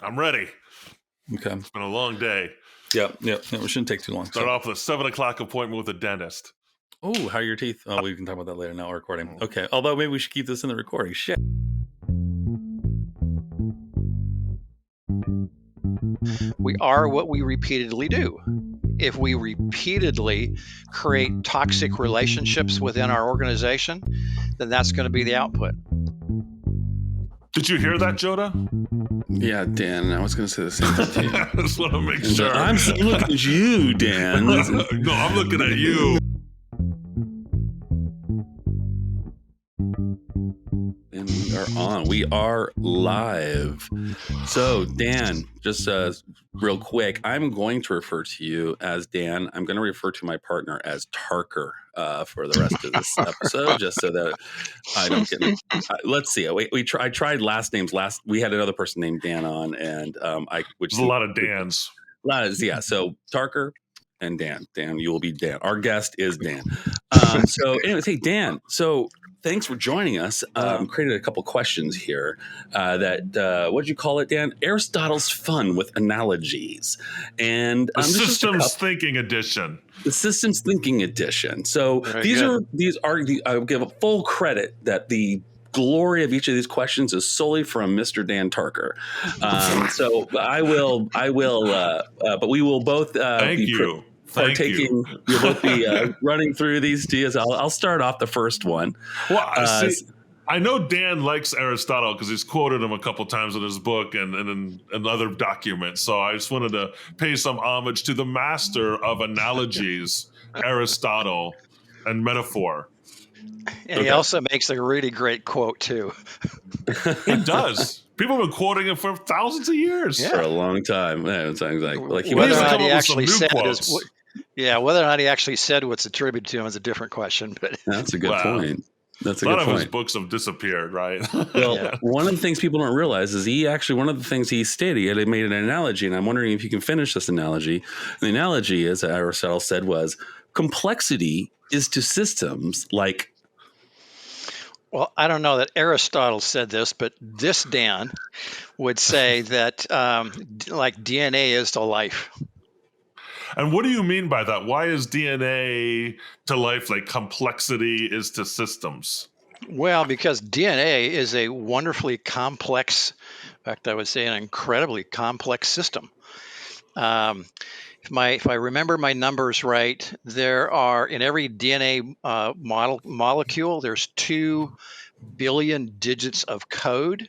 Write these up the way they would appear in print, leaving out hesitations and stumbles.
I'm ready. Okay. It's been a long day. Yep. It shouldn't take too long. Start off with a 7 o'clock appointment with a dentist. Oh, how are your teeth? Oh, we can talk about that later. Now we're recording. Okay. Although maybe we should keep this in the recording. Shit. We are what we repeatedly do. If we repeatedly create toxic relationships within our organization, then that's going to be the output. Did you hear that, Jodah? Yeah, Dan. I was going to say the same thing to you. I just want to make sure. I'm looking at you, Dan. No, I'm looking at you. And we are on. We are live. So, Dan, just real quick, I'm going to refer to you as Dan. I'm going to refer to my partner as Tarker for the rest of this episode, just so that I don't get. Let's see. I tried last names. We had another person named Dan on, and There's a lot of Dans. Yeah. So Tarker and Dan. Dan, you will be Dan. Our guest is Dan. So, anyways, hey Dan. So. Thanks for joining us. Created a couple questions here that, what did you call it, Dan? Aristotle's fun with analogies. And the systems thinking edition. The systems thinking edition. So these are I give a full credit that the glory of each of these questions is solely from Mr. Dan Tarker. So I will, but we will both Thank you. You'll both be running through these to you. I'll start off the first one. Well, I know Dan likes Aristotle because he's quoted him a couple times in his book and in other documents. So I just wanted to pay some homage to the master of analogies, Aristotle, and metaphor. And he also makes a really great quote, too. He does. People have been quoting him for thousands of years. Yeah. For a long time. Yeah, it sounds like whether or not he actually said whether or not he actually said what's attributed to him is a different question. But that's a good point. That's a lot good of point. his books have disappeared, right? Well, one of the things people don't realize is one of the things he stated, he had made an analogy, and I'm wondering if you can finish this analogy. The analogy, as Aristotle said, was complexity is to systems like. Well, I don't know that Aristotle said this, but this Dan would say that like DNA is to life. And what do you mean by that? Why is DNA to life like complexity is to systems? Well, because DNA is a wonderfully complex, in fact, I would say an incredibly complex system. If I remember my numbers right, there are in every DNA molecule, there's 2 billion digits of code,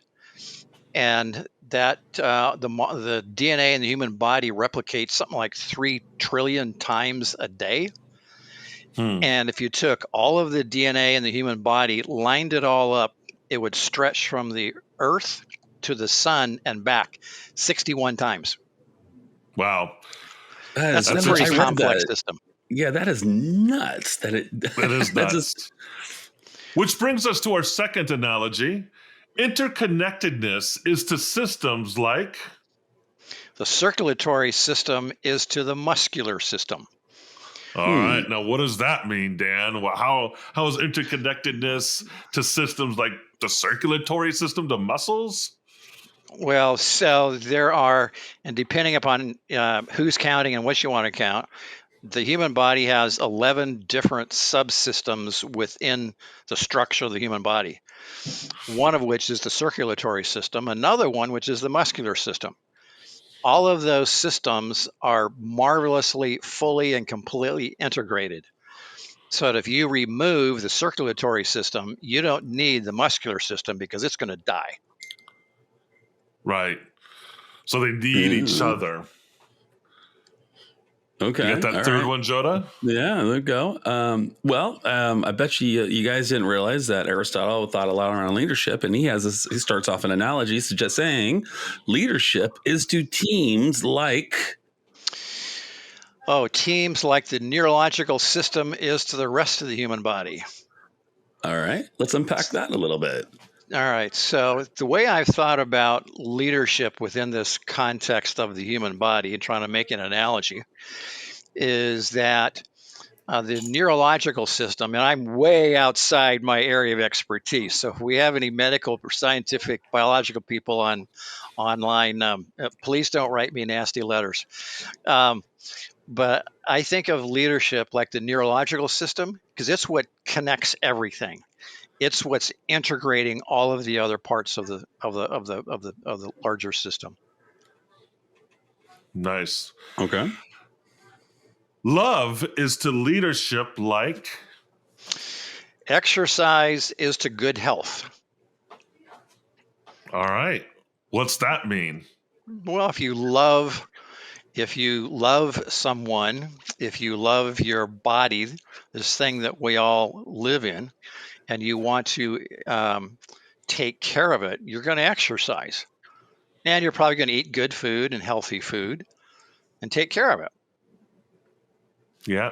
and that the DNA in the human body replicates something like 3 trillion times a day. And if you took all of the DNA in the human body, lined it all up, it would stretch from the Earth to the sun and back 61 times. Wow. That's a pretty complex system. Yeah, that is nuts. That is nuts. Which brings us to our second analogy. Interconnectedness is to systems like? The circulatory system is to the muscular system. All right. Now, what does that mean, Dan? Well, how is interconnectedness to systems like the circulatory system to muscles? Well, so there are, and depending upon who's counting and what you want to count, the human body has 11 different subsystems within the structure of the human body. One of which is the circulatory system, another one which is the muscular system. All of those systems are marvelously, fully, and completely integrated. So that if you remove the circulatory system, you don't need the muscular system because it's going to die. Right. So they need each other. Okay. You got that third one, Jodah? Yeah, there you go. I bet you guys didn't realize that Aristotle thought a lot around leadership, and he starts off an analogy just saying leadership is to teams like. Oh, teams like the neurological system is to the rest of the human body. All right. Let's unpack that a little bit. All right. So the way I've thought about leadership within this context of the human body and trying to make an analogy is that The neurological system, and I'm way outside my area of expertise. So if we have any medical or scientific biological people online, please don't write me nasty letters. But I think of leadership like the neurological system because it's what connects everything. It's what's integrating all of the other parts of the larger system. Nice. Okay. Love is to leadership like. Exercise is to good health. All right. What's that mean? Well, if you love someone, if you love your body, this thing that we all live in, and you want to take care of it, you're going to exercise. And you're probably going to eat good food and healthy food and take care of it. Yeah.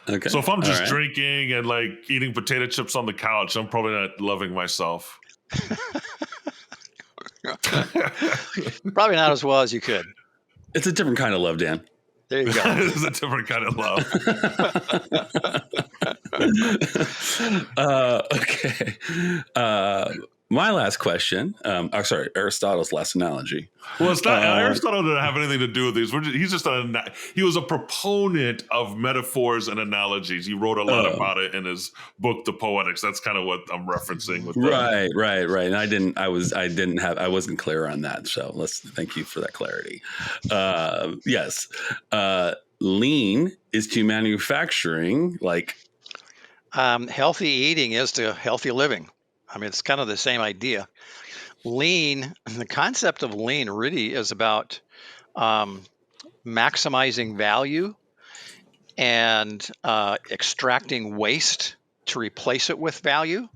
Okay. So if I'm just All right. drinking and like eating potato chips on the couch, I'm probably not loving myself. Probably not as well as you could. It's a different kind of love, Dan. There you go. It's a different kind of love. Okay. My last question. Sorry, Aristotle's last analogy. Well, it's not. Aristotle didn't have anything to do with these. He's just he was a proponent of metaphors and analogies. He wrote a lot about it in his book, The Poetics. That's kind of what I'm referencing with that. Right. And I wasn't clear on that. So thank you for that clarity. Yes. Lean is to manufacturing like. Healthy eating is to healthy living. I mean, it's kind of the same idea. Lean, the concept of lean really is about maximizing value and extracting waste to replace it with value.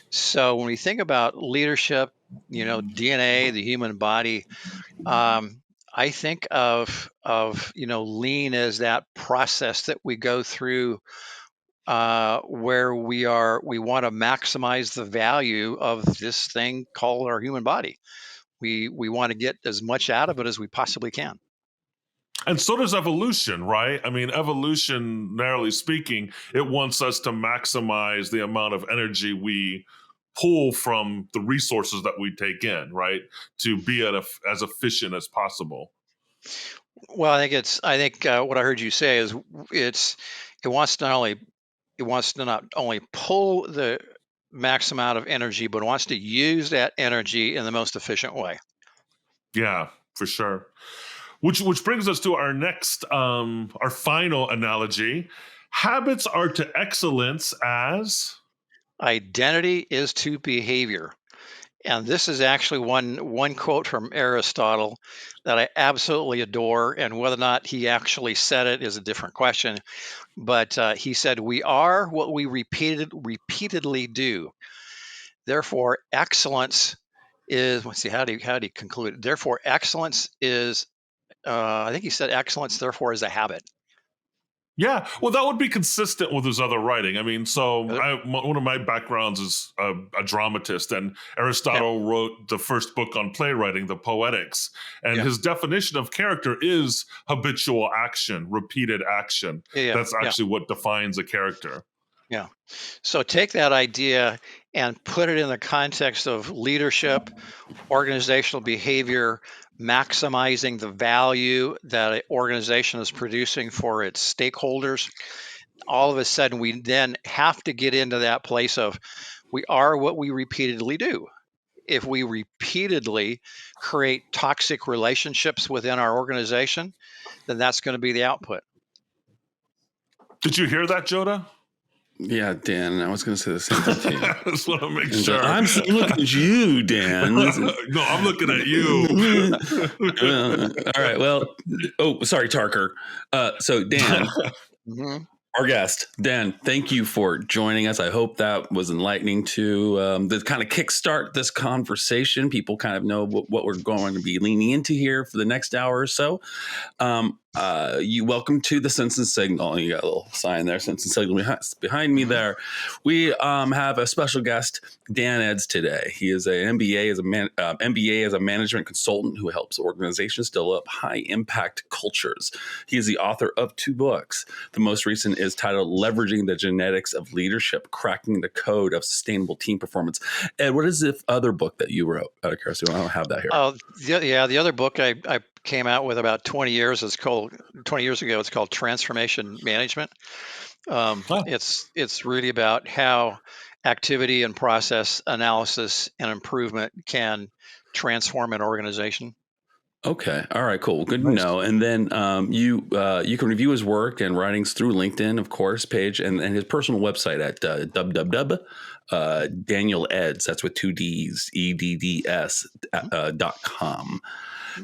So when we think about leadership, DNA, the human body, I think of lean as that process that we go through where we want to maximize the value of this thing called our human body. We want to get as much out of it as we possibly can. And so does evolution, right? I mean, evolutionarily speaking, it wants us to maximize the amount of energy we pull from the resources that we take in, right? To be as efficient as possible. Well, I think what I heard you say is it wants to not only pull the max amount of energy, but it wants to use that energy in the most efficient way. Yeah, for sure. Which brings us to our next, our final analogy. Habits are to excellence as identity is to behavior. And this is actually one quote from Aristotle that I absolutely adore. And whether or not he actually said it is a different question. But he said, "We are what we repeatedly do. Therefore, excellence is." Let's see, how do you conclude it? Therefore, excellence is. I think he said excellence. Therefore, is a habit. Yeah, well, that would be consistent with his other writing. I mean, so one of my backgrounds is a dramatist, and Aristotle wrote the first book on playwriting, The Poetics, and his definition of character is habitual action, repeated action. That's actually what defines a character. Yeah. So take that idea and put it in the context of leadership, organizational behavior, maximizing the value that an organization is producing for its stakeholders. All of a sudden, we then have to get into that place of we are what we repeatedly do. If we repeatedly create toxic relationships within our organization, then that's going to be the output. Did you hear that, Jodah? Yeah, Dan, I was going to say the same thing to you. I just want to make sure. I'm looking at you, Dan. No, I'm looking at you. All right. Well, sorry, Tarker. So, Dan, our guest, Dan, thank you for joining us. I hope that was enlightening to kind of kickstart this conversation. People kind of know what we're going to be leaning into here for the next hour or so. You welcome to the Sense and Signal. You got a little sign there, Sense and Signal behind me there. We have a special guest, Dan Edds, today. He is an MBA as a management consultant who helps organizations develop high impact cultures. He is the author of 2 books. The most recent is titled "Leveraging the Genetics of Leadership: Cracking the Code of Sustainable Team Performance." Ed, what is the other book that you wrote? Out of curiosity, I don't have that here. The other book I came out with about 20 years ago. It's called Transformation Management. It's really about how activity and process analysis and improvement can transform an organization. Okay. All right. Cool. Good to know. And then you can review his work and writings through LinkedIn, of course, page and his personal website at Daniel Edds. That's with 2 Ds, EDDS.com.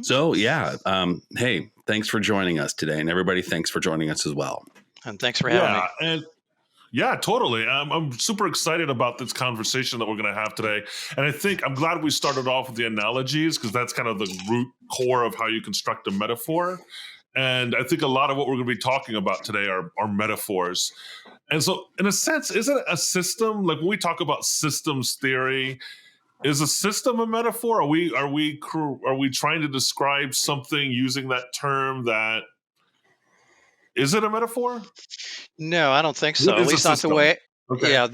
So yeah. Hey, thanks for joining us today, and everybody, thanks for joining us as well. And thanks for having me. And yeah, totally. I'm super excited about this conversation that we're going to have today. And I think I'm glad we started off with the analogies, because that's kind of the root core of how you construct a metaphor. And I think a lot of what we're going to be talking about today are metaphors. And so in a sense, isn't a system, like when we talk about systems theory, is a system a metaphor? Are we trying to describe something using that term that is it a metaphor? No, I don't think so. What At is a least not the system? way. Okay. Yeah,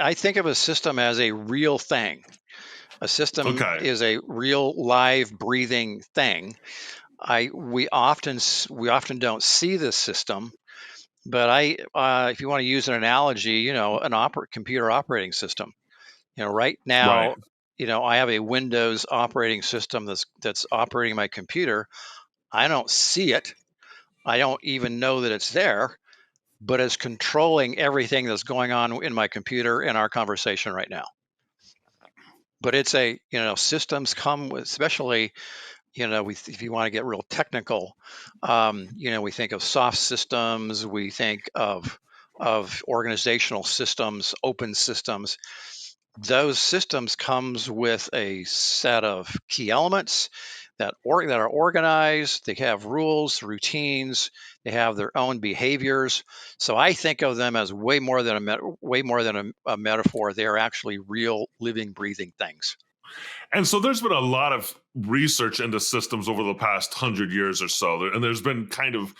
I think of a system as a real thing. A system Okay. is a real, live, breathing thing. We often don't see this system, but if you want to use an analogy, an computer operating system. Right Right. now, I have a Windows operating system that's operating my computer. I don't see it. I don't even know that it's there, but it's controlling everything that's going on in my computer in our conversation right now. But it's systems come with, especially, if you want to get real technical, we think of soft systems, we think of organizational systems, open systems. Those systems comes with a set of key elements that are organized. They have rules, routines. They have their own behaviors. So I think of them as way more than a metaphor. They are actually real, living, breathing things. And so there's been a lot of research into systems over the past 100 years or so. And there's been kind of,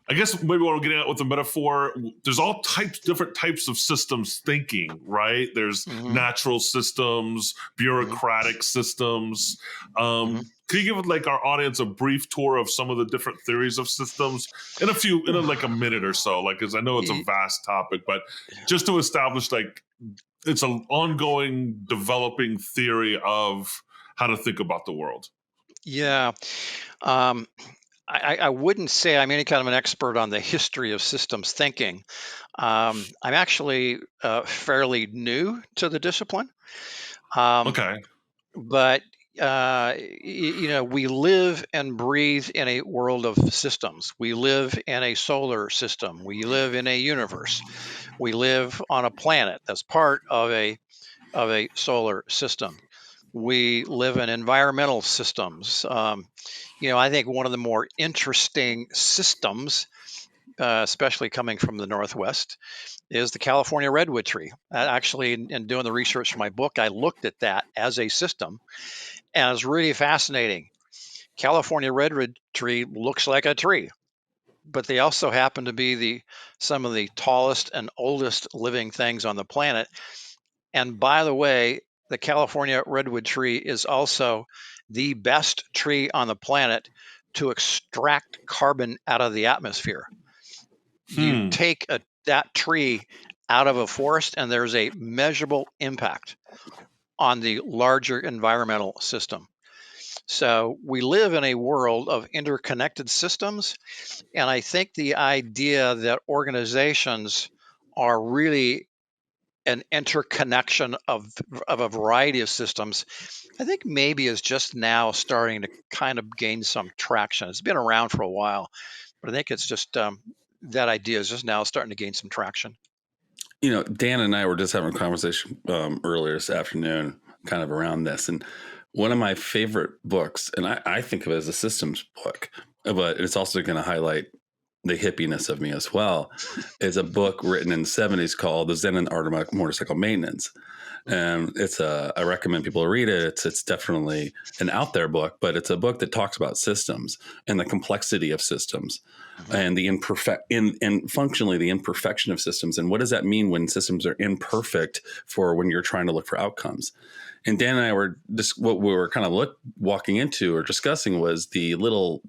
I guess maybe what we're getting at with the metaphor, there's all different types of systems thinking, right? There's natural systems, bureaucratic systems. Can you give like our audience a brief tour of some of the different theories of systems in like a minute or so? Like, because I know it's a vast topic, but just to establish like it's an ongoing developing theory of how to think about the world. Yeah. I wouldn't say I'm any kind of an expert on the history of systems thinking. I'm actually fairly new to the discipline. Okay. But we live and breathe in a world of systems. We live in a solar system. We live in a universe. We live on a planet that's part of a solar system. We live in environmental systems. I think one of the more interesting systems, especially coming from the Northwest, is the California redwood tree. Actually, in doing the research for my book, I looked at that as a system, and it's really fascinating. California redwood tree looks like a tree, but they also happen to be some of the tallest and oldest living things on the planet. And by the way, the California redwood tree is also the best tree on the planet to extract carbon out of the atmosphere. You take that tree out of a forest, and there's a measurable impact on the larger environmental system. So we live in a world of interconnected systems, and I think the idea that organizations are really an interconnection of a variety of systems, I think maybe is just now starting to kind of gain some traction. It's been around for a while, but I think it's just that idea is just now starting to gain some traction. Dan and I were just having a conversation earlier this afternoon, kind of around this. And one of my favorite books, and I think of it as a systems book, but it's also going to highlight the hippiness of me as well. Is a book written in the 70s called The Zen and Art of Motorcycle Maintenance. And I recommend people read it. It's definitely an out there book, but it's a book that talks about systems and the complexity of systems and the functionally the imperfection of systems. And what does that mean when systems are imperfect for when you're trying to look for outcomes? And Dan and I were just what we were kind of walking into or discussing was the little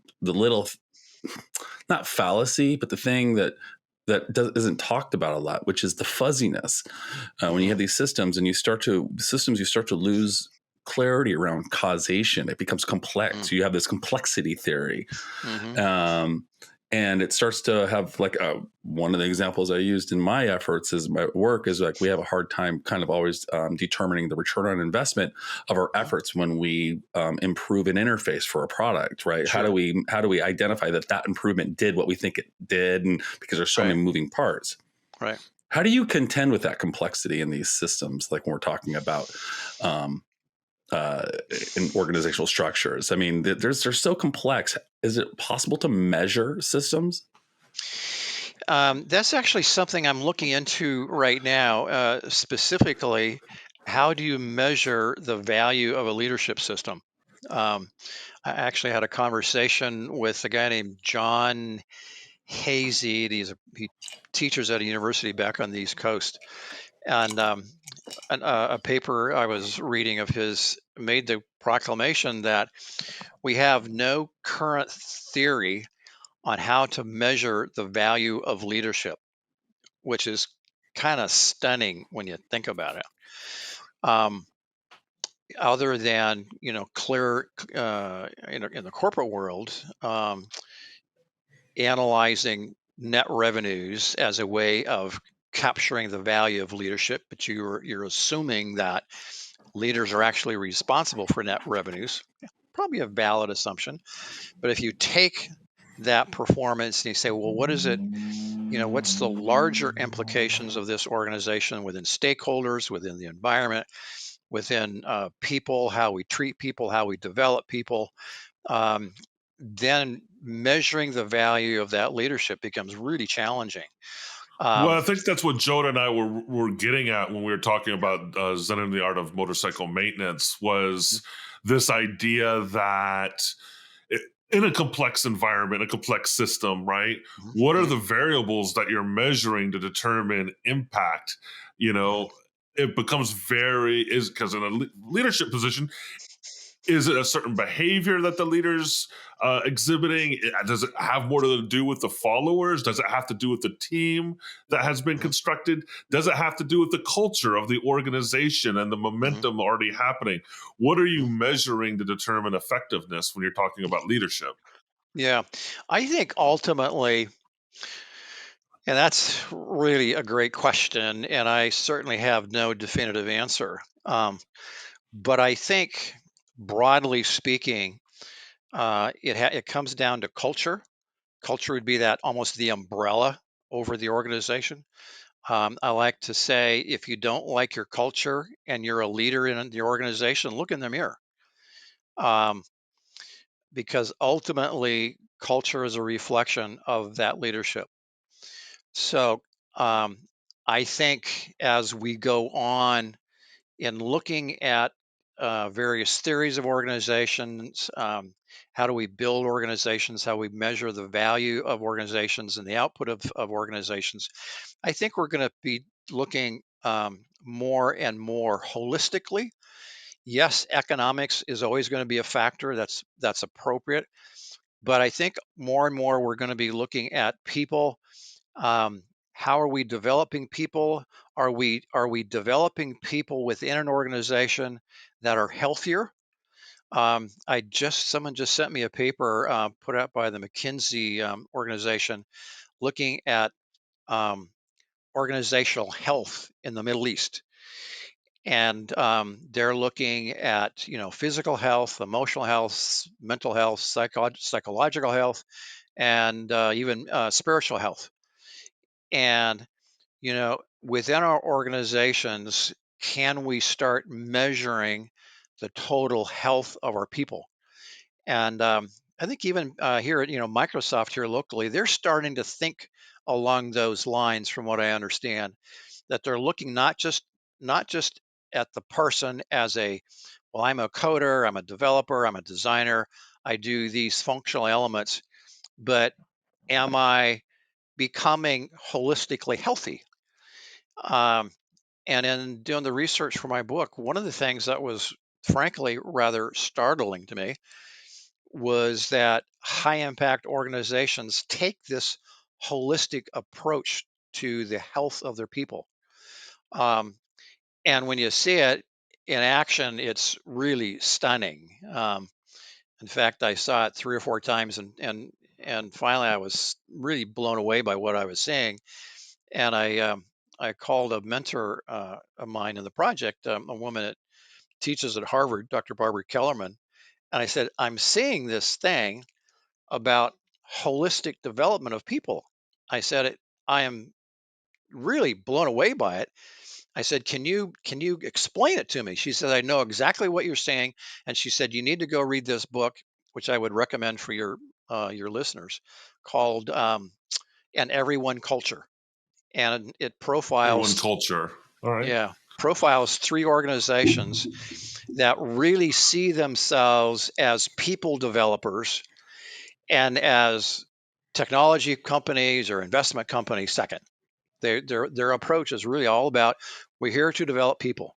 not fallacy, but the thing that isn't talked about a lot, which is the fuzziness. When you have these systems and you start to lose clarity around causation, it becomes complex. You have this complexity theory. And it starts to have like one of the examples I used in my efforts is my work is like we have a hard time kind of always determining the return on investment of our efforts when we improve an interface for a product, right? Sure. How do we identify that improvement did what we think it did, and because there's so many moving parts, right? How do you contend with that complexity in these systems, like when we're talking about in organizational structures? I mean, they're so complex. Is it possible to measure systems? That's actually something I'm looking into right now. Specifically, how do you measure the value of a leadership system? I actually had a conversation with a guy named John Hazy. He teaches at a university back on the East Coast, and a paper I was reading of his made the proclamation that we have no current theory on how to measure the value of leadership, which is kind of stunning when you think about it. Other than clear in the corporate world, analyzing net revenues as a way of capturing the value of leadership, but you're assuming that leaders are actually responsible for net revenues. Probably a valid assumption, but if you take that performance and you say, well, what is it? What's the larger implications of this organization within stakeholders, within the environment, within people, how we treat people, how we develop people? Then measuring the value of that leadership becomes really challenging. Well, I think that's what Jodah and I were getting at when we were talking about Zen and the Art of Motorcycle Maintenance was this idea that in a complex environment, a complex system, right? What are the variables that you're measuring to determine impact? It becomes because in a leadership position, is it a certain behavior that the leader's exhibiting? Does it have more to do with the followers? Does it have to do with the team that has been constructed? Does it have to do with the culture of the organization and the momentum already happening? What are you measuring to determine effectiveness when you're talking about leadership? Yeah, I think ultimately, and that's really a great question, and I certainly have no definitive answer. But I think, broadly speaking, it comes down to culture. Culture would be that almost the umbrella over the organization. I like to say, if you don't like your culture and you're a leader in the organization, look in the mirror. Because ultimately, culture is a reflection of that leadership. So I think as we go on in looking at various theories of organizations, how do we build organizations, how we measure the value of organizations and the output of organizations, I think we're going to be looking more and more holistically. Yes, economics is always going to be a factor that's appropriate, but I think more and more we're going to be looking at people. How are we developing people? Are we developing people within an organization that are healthier? Someone just sent me a paper put out by the McKinsey organization looking at organizational health in the Middle East, and they're looking at physical health, emotional health, mental health, psychological health, and even spiritual health. And within our organizations, can we start measuring the total health of our people? And even here at Microsoft here locally, they're starting to think along those lines. From what I understand, that they're looking not just at the person as well, I'm a coder, I'm a developer, I'm a designer, I do these functional elements, but am I becoming holistically healthy? Um, and in doing the research for my book, one of the things that was frankly rather startling to me was that high impact organizations take this holistic approach to the health of their people. Um, and when you see it in action, it's really stunning. In fact, I saw it 3 or 4 times, and finally, I was really blown away by what I was seeing. And I called a mentor of mine in the project, a woman that teaches at Harvard, Dr. Barbara Kellerman, and I said, I'm seeing this thing about holistic development of people. I said I am really blown away by it. I said, can you explain it to me? She said, I know exactly what you're saying, and she said, you need to go read this book, which I would recommend for your listeners, called "And Everyone Culture," and it Everyone profiles, culture. All right. yeah, profiles 3 organizations that really see themselves as people developers and as technology companies or investment companies second. Their approach is really all about, we're here to develop people.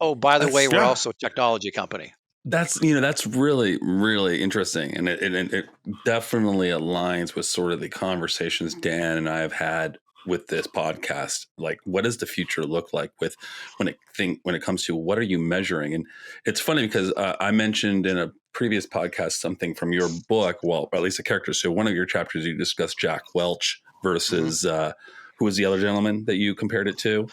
Oh, by the way, That's we're Yeah. also a technology company. that's really really interesting, and it definitely aligns with sort of the conversations Dan and I have had with this podcast. Like, what does the future look like with when it comes to what are you measuring? And it's funny because I mentioned in a previous podcast something from your book, well, or at least a character. So one of your chapters you discussed Jack Welch Hmm. versus who was the other gentleman that you compared him to?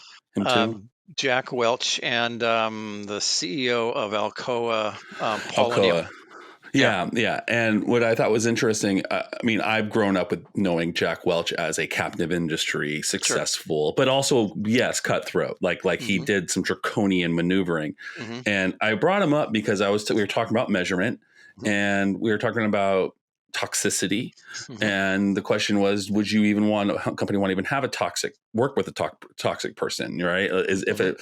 Jack Welch and the CEO of Alcoa, Paul O'Neill. Alcoa. Yeah, Yeah. And what I thought was interesting, I mean, I've grown up with knowing Jack Welch as a captive industry, sure. successful, but also, yes, cutthroat. Like he Hmm. did some draconian maneuvering. Hmm. And I brought him up because we were talking about measurement, Hmm. and we were talking about toxicity. Hmm. And the question was, would you even want a company want to even have work with a toxic person, right? Hmm.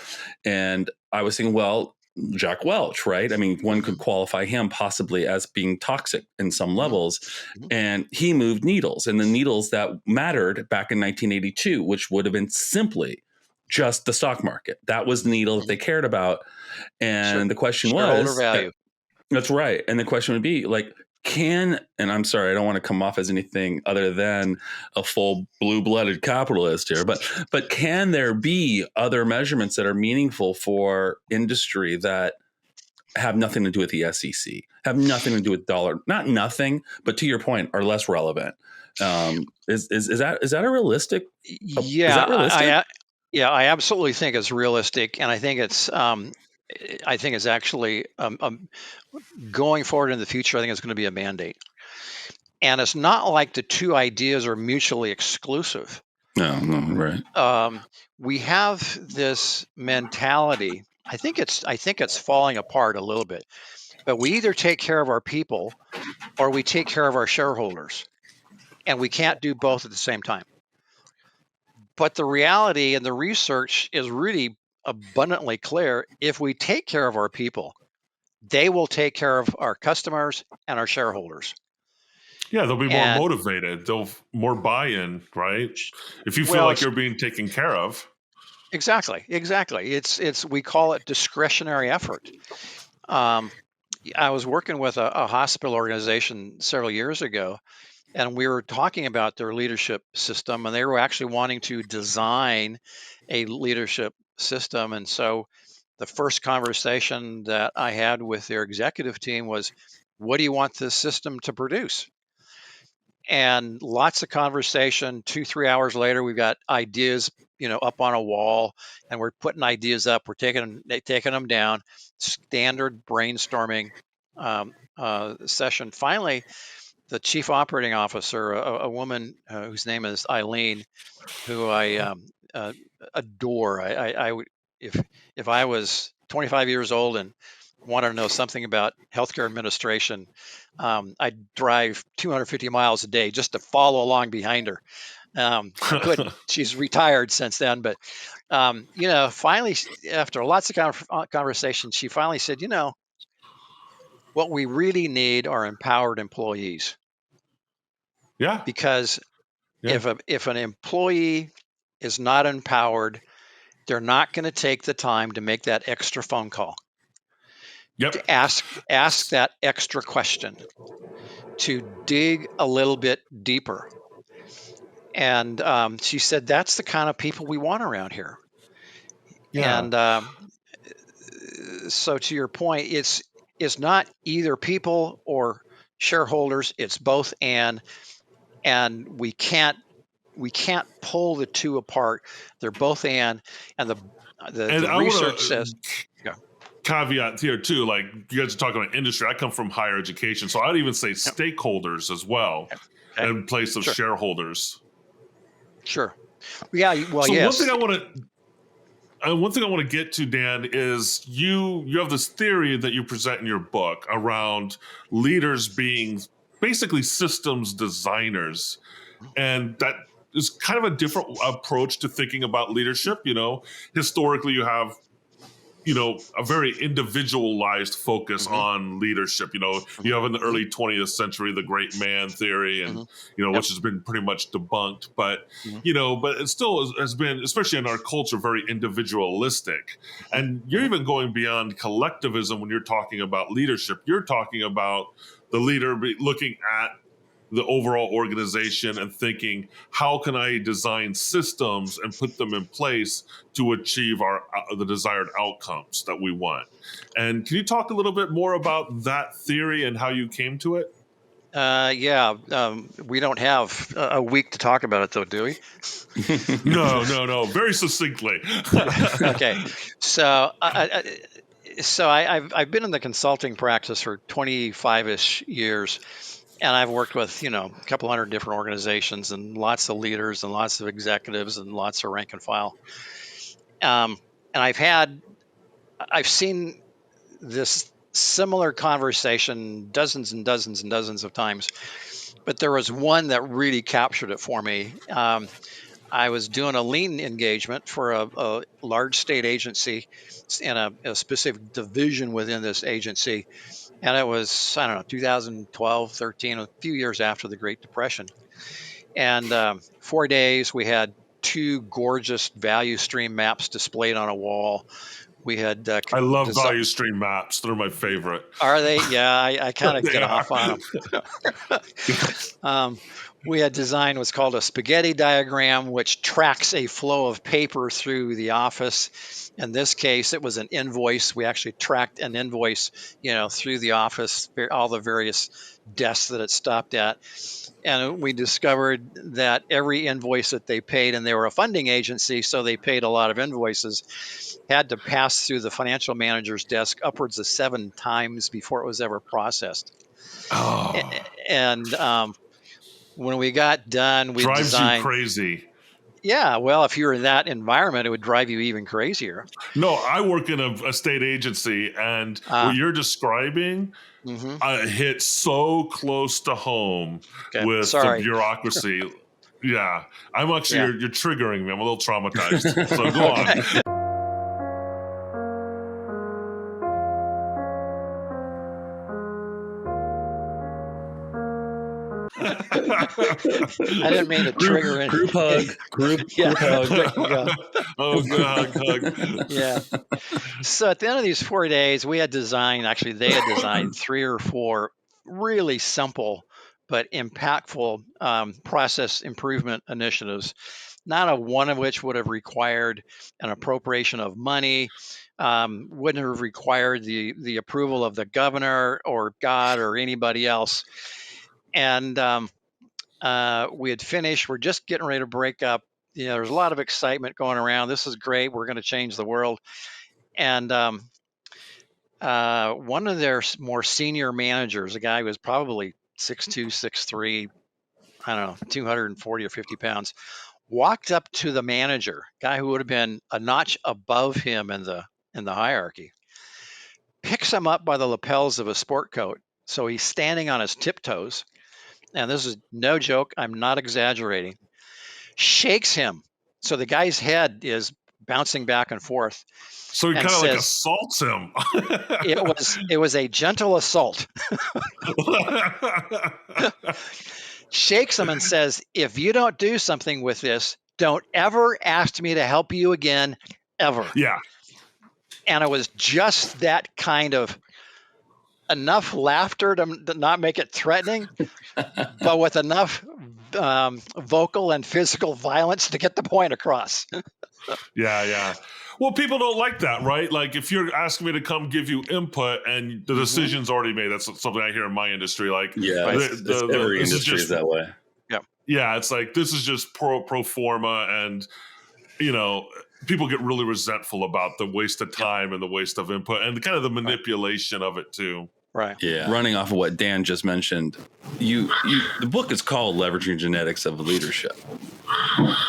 And I was thinking, well, Jack Welch, right? I mean, one could qualify him possibly as being toxic in some Hmm. levels. And he moved needles, and the needles that mattered back in 1982, which would have been simply just the stock market. That was the needle that they cared about. Sure. And the question Shareholder was, value. that's right. And the question would be like, and I'm sorry, I don't want to come off as anything other than a full blue-blooded capitalist here, but can there be other measurements that are meaningful for industry that have nothing to do with the SEC, have nothing to do with dollar, not nothing, but to your point, are less relevant? Is that a realistic? Is Yeah, that realistic? yeah, I absolutely think it's realistic, and I think it's actually going forward in the future. I think it's going to be a mandate, and it's not like the two ideas are mutually exclusive. No, right. We have this mentality. I think it's falling apart a little bit. But we either take care of our people or we take care of our shareholders, and we can't do both at the same time. But the reality and the research is really abundantly clear. If we take care of our people, they will take care of our customers and our shareholders. Yeah, they'll be more And motivated. They'll more buy-in, right? If you feel well, like it's you're being taken care of. exactly. It's we call it discretionary effort. Um, I was working with a hospital organization several years ago, and we were talking about their leadership system, and they were actually wanting to design a leadership system. And so the first conversation that I had with their executive team was, what do you want this system to produce? And lots of conversation. 2 3 hours later, we've got ideas, up on a wall, and we're putting ideas up, we're taking them down. Standard brainstorming session. Finally, the chief operating officer, a woman whose name is Eileen, who I uh, adore. I would, if I was 25 years old and wanted to know something about healthcare administration, I'd drive 250 miles a day just to follow along behind her. I couldn't. She's retired since then, but finally, after lots of conversations, she finally said, what we really need are empowered employees, Yeah. because Yeah. if an employee is not empowered, they're not going to take the time to make that extra phone call, Yep. to ask that extra question, to dig a little bit deeper. And she said, that's the kind of people we want around here. Yeah. And so to your point, it's not either people or shareholders, it's both and we can't pull the two apart. They're both and the And I want research to says, yeah. caveat here too, like you guys are talking about industry. I come from higher education, so I'd even say stakeholders as well, Okay. in place of shareholders. Sure. Yeah. Well, so yes. one thing I want to get to, Dan, is you have this theory that you present in your book around leaders being basically systems designers, and that is kind of a different approach to thinking about leadership. Historically, you have a very individualized focus on leadership. You have in the early 20th century the great man theory, and which has been pretty much debunked, but but it still has been, especially in our culture, very individualistic. And you're even going beyond collectivism when you're talking about leadership. You're talking about the leader looking at the overall organization and thinking, how can I design systems and put them in place to achieve the desired outcomes that we want? And can you talk a little bit more about that theory and how you came to it? Yeah. We don't have a week to talk about it, though, do we? No. Very succinctly. Okay. So I've been in the consulting practice for 25-ish years. And I've worked with, a couple hundred different organizations and lots of leaders and lots of executives and lots of rank and file. And I've seen this similar conversation dozens and dozens and dozens of times, but there was one that really captured it for me. I was doing a lean engagement for a large state agency and a specific division within this agency. And it was, I don't know, 2012, 13, a few years after the Great Depression. And 4 days, we had 2 gorgeous value stream maps displayed on a wall. We had I love value stream maps. They're my favorite. Are they? Yeah, I kind of get off on them. We had designed what's called a spaghetti diagram, which tracks a flow of paper through the office. In this case, it was an invoice. We actually tracked an invoice, through the office, all the various desks that it stopped at. And we discovered that every invoice that they paid, and they were a funding agency, so they paid a lot of invoices, had to pass through the financial manager's desk upwards of 7 times before it was ever processed. Oh. And when we got done, we drives designed. You crazy. Yeah, well, if you were in that environment, it would drive you even crazier. No, I work in a state agency, and what you're describing hit so close to home with the bureaucracy. Yeah, I'm actually, you're triggering me. I'm a little traumatized. So go on. I didn't mean to trigger it. Group hug. Group hug. There you go. Oh, good hug. Yeah. So at the end of these 4 days, they had designed 3 or 4 really simple but impactful process improvement initiatives, not a one of which would have required an appropriation of money, wouldn't have required the approval of the governor or God or anybody else. And we had finished. We're just getting ready to break up. There's a lot of excitement going around. This is great. We're going to change the world. And one of their more senior managers, a guy who was probably 6'2", 6'3", I don't know, 240 or 50 pounds, walked up to the manager, guy who would have been a notch above him in the hierarchy, picks him up by the lapels of a sport coat So he's standing on his tiptoes, and this is no joke, I'm not exaggerating, shakes him. So the guy's head is bouncing back and forth So he and kind of like says, assaults him. it was a gentle assault. Shakes him and says, if you don't do something with this, don't ever ask me to help you again, ever. Yeah. And it was just that kind of enough laughter to not make it threatening, but with enough vocal and physical violence to get the point across. Yeah. Well, people don't like that, right? Like if you're asking me to come give you input and the decision's already made, that's something I hear in my industry. Like, Yeah, it's every this is industry just is that way. yeah, it's like this is just pro forma, and people get really resentful about the waste of time and the waste of input and kind of the manipulation of it too. Right. Yeah. Running off of what Dan just mentioned, the book is called Leveraging Genetics of Leadership.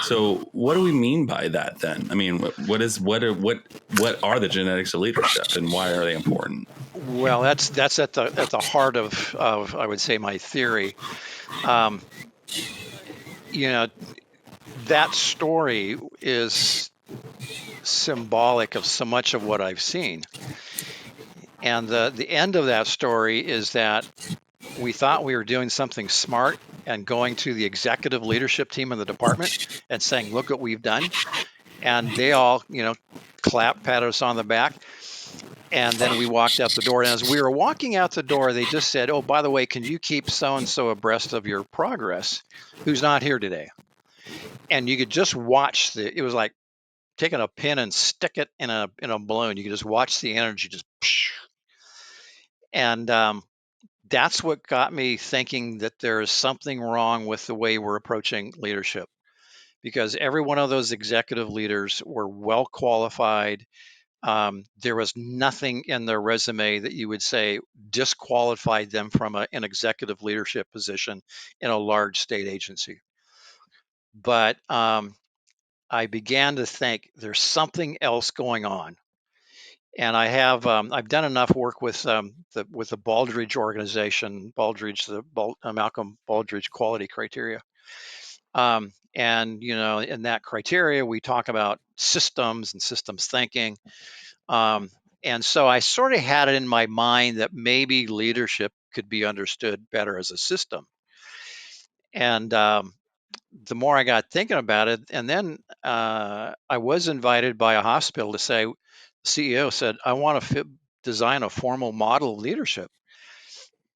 So what do we mean by that then? I mean, what are the genetics of leadership and why are they important? Well, that's at the heart of I would say my theory. That story is symbolic of so much of what I've seen. And the end of that story is that we thought we were doing something smart and going to the executive leadership team in the department and saying, look what we've done. And they all, clap, pat us on the back. And then we walked out the door. And as we were walking out the door, they just said, oh, by the way, can you keep so-and-so abreast of your progress who's not here today? And you could just watch it was like taking a pin and stick it in a balloon. You could just watch the energy just. And that's what got me thinking that there is something wrong with the way we're approaching leadership, because every one of those executive leaders were well qualified. There was nothing in their resume that you would say disqualified them from an executive leadership position in a large state agency. But I began to think there's something else going on. And I've done enough work with the Baldrige organization, Malcolm Baldrige quality criteria. And in that criteria, we talk about systems and systems thinking. And so I sort of had it in my mind that maybe leadership could be understood better as a system. And the more I got thinking about it, and then I was invited by a hospital to say, the CEO said, I want to design a formal model of leadership.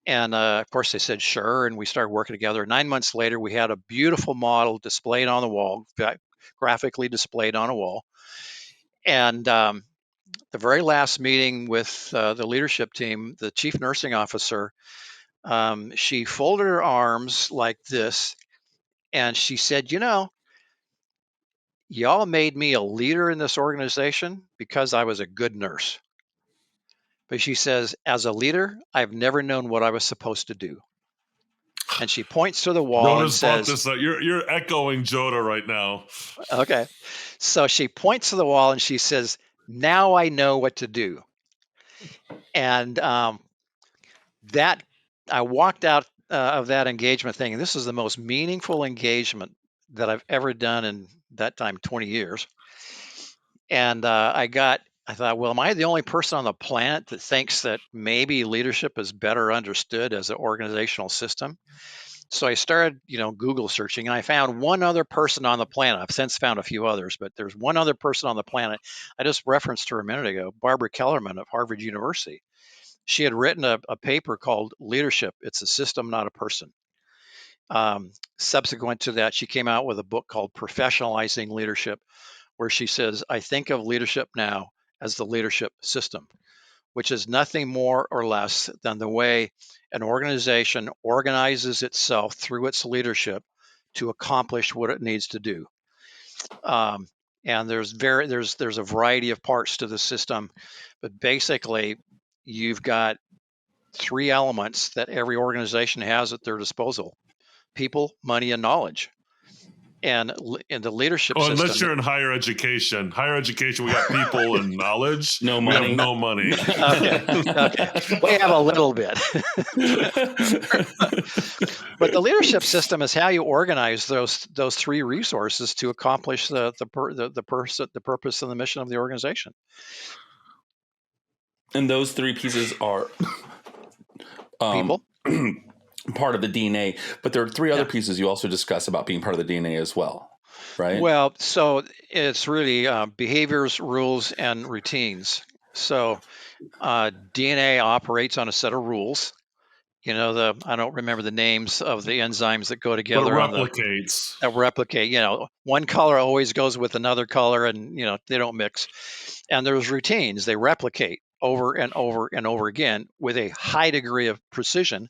And of course, they said, sure. And we started working together. 9 months later, we had a beautiful model displayed on the wall, graphically displayed on a wall. And the very last meeting with the leadership team, the chief nursing officer, she folded her arms like this. And she said, y'all made me a leader in this organization because I was a good nurse. But she says, as a leader, I've never known what I was supposed to do. And she points to the wall and says, this up. You're echoing Jodah right now. Okay. So she points to the wall and she says, now I know what to do. And that I walked out of that engagement thing. And this is the most meaningful engagement that I've ever done in that time, 20 years. And I thought, well, am I the only person on the planet that thinks that maybe leadership is better understood as an organizational system? So I started, Google searching, and I found one other person on the planet. I've since found a few others, but there's one other person on the planet. I just referenced her a minute ago, Barbara Kellerman of Harvard University. She had written a paper called Leadership. It's a System, Not a Person. Subsequent to that, she came out with a book called Professionalizing Leadership, where she says, I think of leadership now as the leadership system, which is nothing more or less than the way an organization organizes itself through its leadership to accomplish what it needs to do. And there's a variety of parts to the system, but basically you've got three elements that every organization has at their disposal: people, money, and knowledge. And in the leadership Oh, unless system, you're in higher education. Higher education, we got people and knowledge. No We money. have no money. okay, we have a little bit. But the leadership system is how you organize those three resources to accomplish the purpose and the mission of the organization. And those three pieces are People. part of the DNA, but there are three other Yeah. pieces you also discuss about being part of the DNA as well, right? Well, so it's really behaviors, rules, and routines. So DNA operates on a set of rules. You know, I don't remember the names of the enzymes that go But it together on replicates. that replicate. You know, one color always goes with another color, and you know they don't mix. And there's routines; they replicate over and over and over again with a high degree of precision.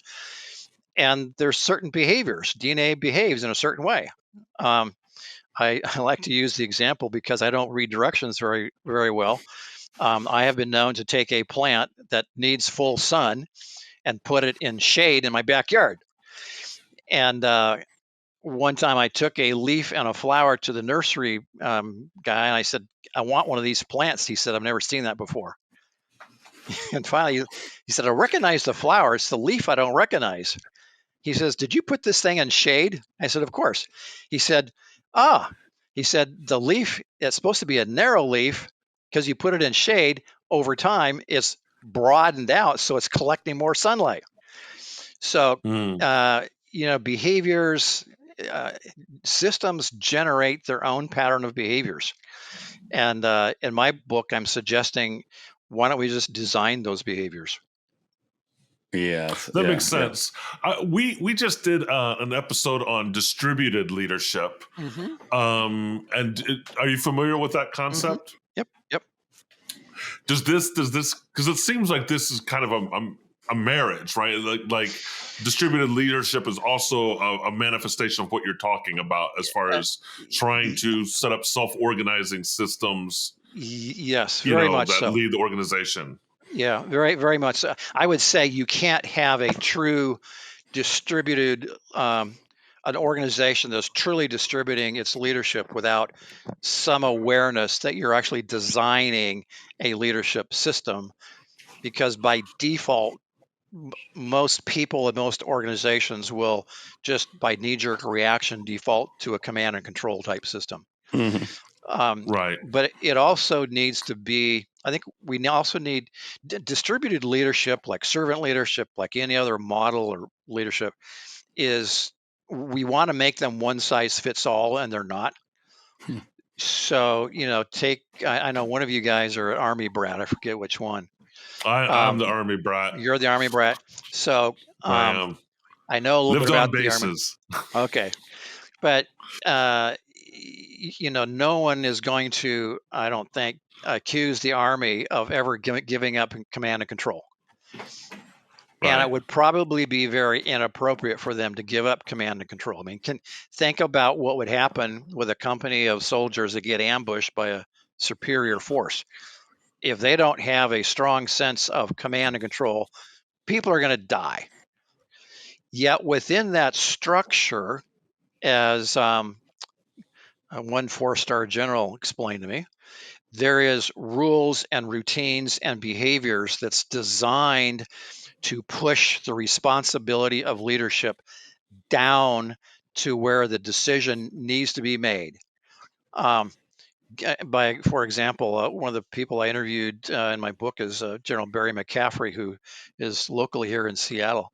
And there's certain behaviors. DNA behaves in a certain way. I like to use the example because I don't read directions very, very well. I have been known to take a plant that needs full sun and put it in shade in my backyard. And one time I took a leaf and a flower to the nursery guy and I said, I want one of these plants. He said, I've never seen that before. And finally, he said, I recognize the flower. It's the leaf I don't recognize. He says, did you put this thing in shade? I said, of course. He said, he said, the leaf, it's supposed to be a narrow leaf because you put it in shade. Over time, it's broadened out, so it's collecting more sunlight. So, you know, behaviors, systems generate their own pattern of behaviors. And in my book, I'm suggesting, why don't we just design those behaviors? Yes, That makes sense. We just did an episode on distributed leadership. Are you familiar with that concept? Yep. Does this because it seems like this is kind of a marriage, right? Like distributed leadership is also a manifestation of what you're talking about as far as trying to set up self-organizing systems. Yes, very much that so. lead the organization. Yeah, very, very much so. I would say you can't have a true distributed, an organization that's truly distributing its leadership without some awareness that you're actually designing a leadership system. Because by default, most people and most organizations will just by knee-jerk reaction default to a command and control type system. Right. But it also needs to be, I think we also need distributed leadership, like servant leadership, like any other model or leadership, is we want to make them one size fits all, and they're not. So, you know, I know one of you guys are an Army brat. I forget which one. I'm the Army brat. You're the Army brat. So I am. I know a little Lived bit on about the Army. bases. Okay. But you know, no one is going to, I don't think, accuse the Army of ever giving up command and control. Right. And it would probably be very inappropriate for them to give up command and control. I mean, think about what would happen with a company of soldiers that get ambushed by a superior force. If they don't have a strong sense of command and control, people are going to die. Yet within that structure, as one 4-star general explained to me, there is rules and routines and behaviors that's designed to push the responsibility of leadership down to where the decision needs to be made. For example, one of the people I interviewed in my book is General Barry McCaffrey, who is locally here in Seattle.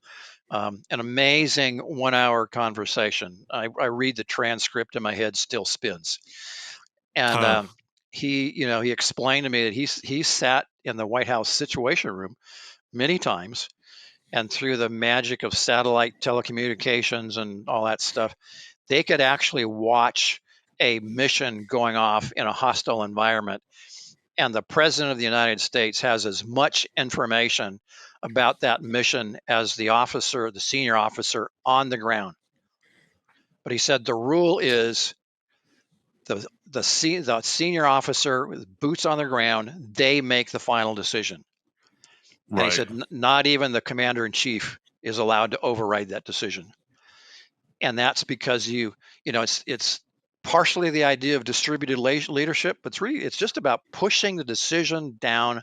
An amazing 1-hour conversation. I read the transcript and my head still spins. And he explained to me that he sat in the White House Situation Room many times, and through the magic of satellite telecommunications and all that stuff, they could actually watch a mission going off in a hostile environment. And the President of the United States has as much information about that mission as the senior officer on the ground. But he said the rule is the senior officer with boots on the ground, they make the final decision. And he said not even the commander in chief is allowed to override that decision. And that's because it's partially the idea of distributed leadership, but it's just about pushing the decision down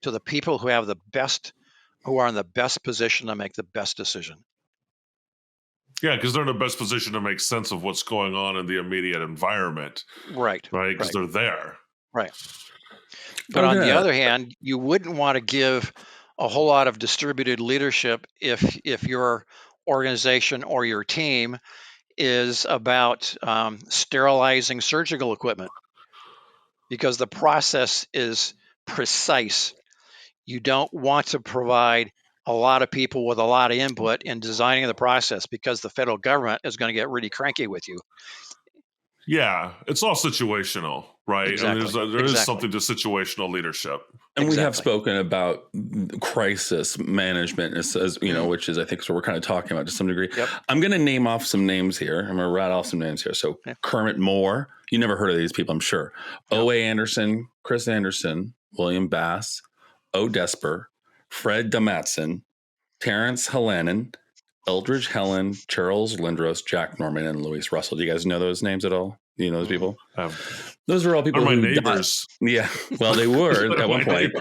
to the people who are in the best position to make the best decision. Yeah, because they're in the best position to make sense of what's going on in the immediate environment, Right. right? Because they're there. Right. But on the other hand, you wouldn't want to give a whole lot of distributed leadership if your organization or your team is about sterilizing surgical equipment, because the process is precise. You don't want to provide a lot of people with a lot of input in designing the process, because the federal government is going to get really cranky with you. Yeah, it's all situational, right? Exactly. And there is something to situational leadership. And we have spoken about crisis management, as you know, which is, I think, what we're kind of talking about to some degree. Yep. I'm going to name off some names here. I'm going to rattle off some names here. So Kermit Moore, you never heard of these people, I'm sure. Yep. O.A. Anderson, Chris Anderson, William Bass, O. Desper, Fred Damatson, Terrence Helanen, Eldridge Helen, Charles Lindros, Jack Norman, and Louis Russell. Do you guys know those names at all? Do you know those people? Those are all people my who neighbors. Yeah, well, they were at one point.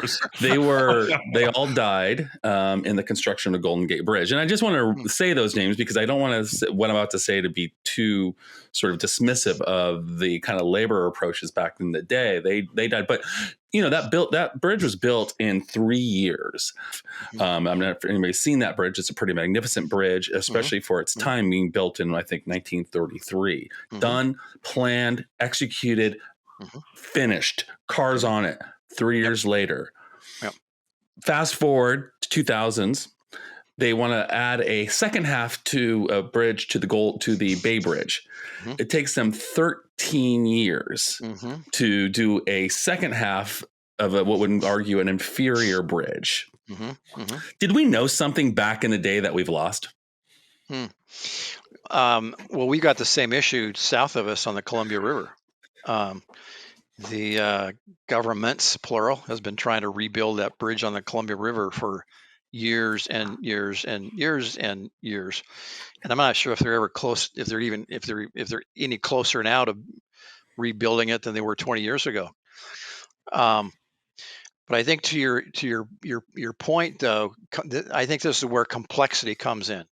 They all died in the construction of the Golden Gate Bridge. And I just want to say those names because I don't want what I'm about to say to be too sort of dismissive of the kind of labor approaches back in the day. They died, but you know, that bridge was built in 3 years. I'm not sure if anybody's seen that bridge. It's a pretty magnificent bridge, especially for its time, being built in, I think, 1933. Done, planned, executed, finished, cars on it 3 years later. Fast forward to 2000s, they want to add a second half to a bridge to the Bay Bridge. It takes them 13 years to do a second half of what would argue an inferior bridge. Did we know something back in the day that we've lost? Well, we got the same issue south of us on the Columbia River. The governments, plural, has been trying to rebuild that bridge on the Columbia River for years and years and years and years, and I'm not sure if they're ever close, if they're any closer now to rebuilding it than they were 20 years ago. But I think to your point, though, I think this is where complexity comes in.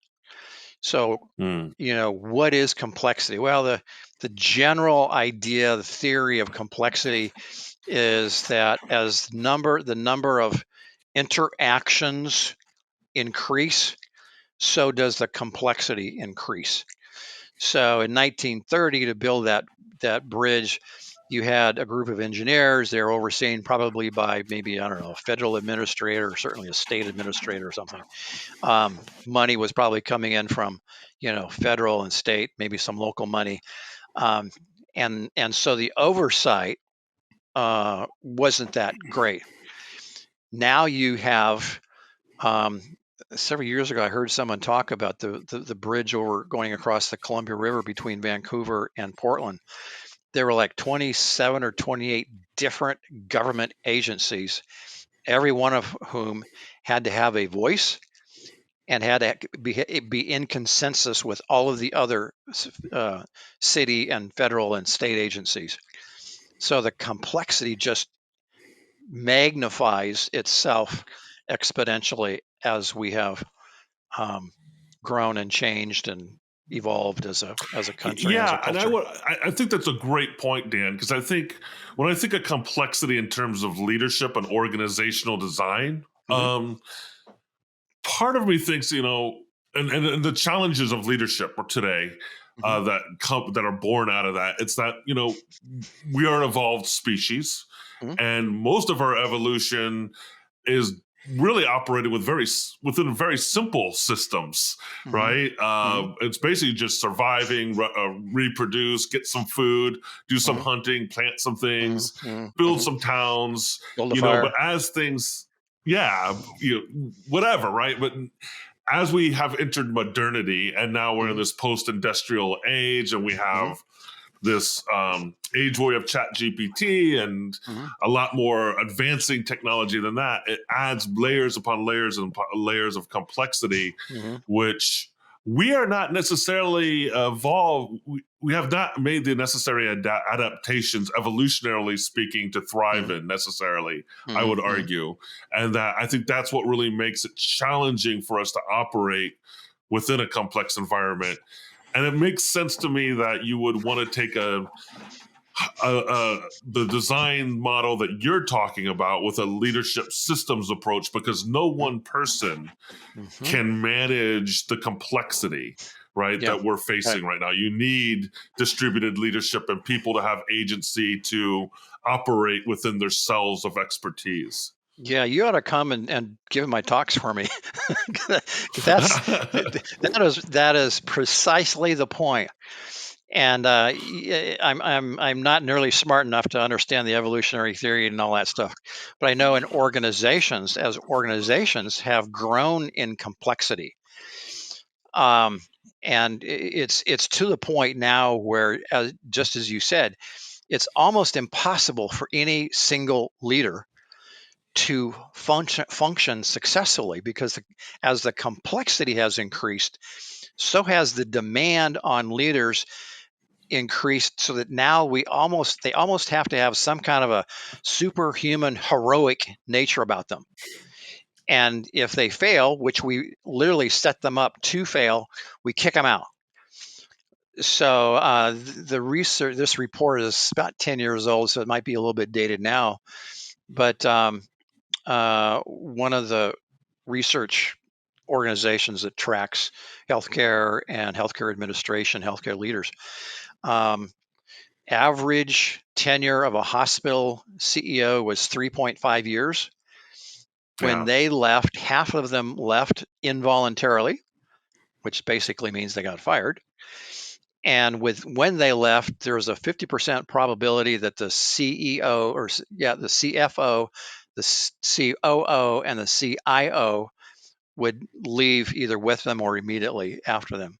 So, you know, what is complexity? Well, the general idea, the theory of complexity is that as the number of interactions increase, so does the complexity increase. So in 1930, to build that bridge, you had a group of engineers. They were overseen probably by maybe, I don't know, a federal administrator, or certainly a state administrator or something. Money was probably coming in from, you know, federal and state, maybe some local money. And so the oversight wasn't that great. Now you have, several years ago, I heard someone talk about the bridge going across the Columbia River between Vancouver and Portland. There were like 27 or 28 different government agencies, every one of whom had to have a voice and had to be in consensus with all of the other city and federal and state agencies. So the complexity just magnifies itself exponentially as we have grown and changed and evolved as a country. Yeah, as a culture. and I think that's a great point, Dan, because I think when I think of complexity in terms of leadership and organizational design, part of me thinks, you know, and the challenges of leadership today that are born out of that, it's that, you know, we are an evolved species, and most of our evolution is really operated within very simple systems, right? It's basically just surviving, reproduce, get some food, do some hunting, plant some things, build some towns, Build a you fire. know. But as things, whatever, right? But as we have entered modernity, and now we're in this post-industrial age, and we have this age where we have Chat GPT and a lot more advancing technology than that, it adds layers upon layers and layers of complexity, which we are not necessarily evolved. We have not made the necessary adaptations, evolutionarily speaking, to thrive in necessarily, I would argue. And that I think that's what really makes it challenging for us to operate within a complex environment. And it makes sense to me that you would want to take the design model that you're talking about with a leadership systems approach, because no one person can manage the complexity, right, Yeah. that we're facing right now. You need distributed leadership and people to have agency to operate within their cells of expertise. Yeah, you ought to come and give my talks for me. 'Cause that is precisely the point. And I'm not nearly smart enough to understand the evolutionary theory and all that stuff, but I know in organizations, as organizations have grown in complexity, um, and it's to the point now where, just as you said, it's almost impossible for any single leader to function successfully, because as the complexity has increased, so has the demand on leaders increased, so that now they almost have to have some kind of a superhuman heroic nature about them. And if they fail, which we literally set them up to fail, we kick them out. So the research, this report is about 10 years old, so it might be a little bit dated now. But one of the research organizations that tracks healthcare and healthcare administration, healthcare leaders, average tenure of a hospital CEO was 3.5 years. When they left, half of them left involuntarily, which basically means they got fired. And when they left, there was a 50% probability that the CEO, the CFO, the COO, and the CIO would leave either with them or immediately after them.